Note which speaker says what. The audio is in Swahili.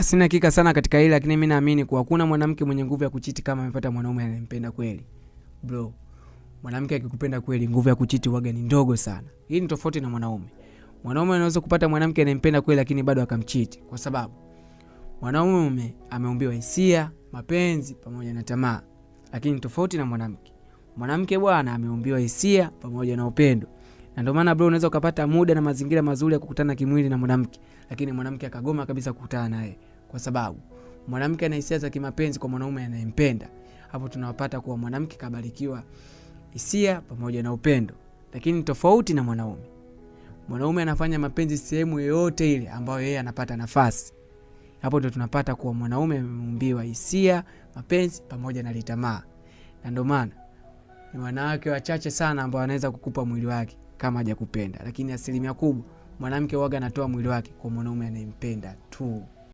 Speaker 1: Sina hakika sana katika hili, lakini mimi naamini kuwa hakuna mwanamke mwenye nguvu ya kuchiti kama amepata mwanaume anayempenda kweli. Bro, mwanamke akikupenda kweli, nguvu ya kuchiti huaga ni ndogo sana. Hii ni tofauti na mwanaume. Mwanaume anaweza kupata mwanamke anayempenda kweli lakini bado akamchiti, kwa sababu mwanaume ameumbiwa hisia, mapenzi pamoja na tamaa. Lakini tofauti na mwanamke. Mwanamke bwana ameumbiwa hisia pamoja na upendo. Na ndio maana bro, unaweza ukapata muda na mazingira mazuri ya kukutana kimwili na mwanamke, lakini mwanamke akagoma kabisa kukutana naye, kwa sababu mwanamke ana hisia za kimapenzi kwa mwanaume anayempenda. Hapo tunawapata kuwa mwanamke kabarikiwa hisia pamoja na upendo. Lakini tofauti na mwanaume. Mwanaume anafanya mapenzi sehemu yoyote ile ambayo yeye anapata nafasi. Hapo ndio tunapata kuwa mwanaume ameumbiwa hisia, mapenzi pamoja na tamaa. Na ndio maana ni wanawake wachache sana ambao wanaweza kukupa mwili wake kama hajakupenda, lakini asilimia kubwa mwanamke huaga anatoa mwili wake kwa mwanaume anayempenda tu.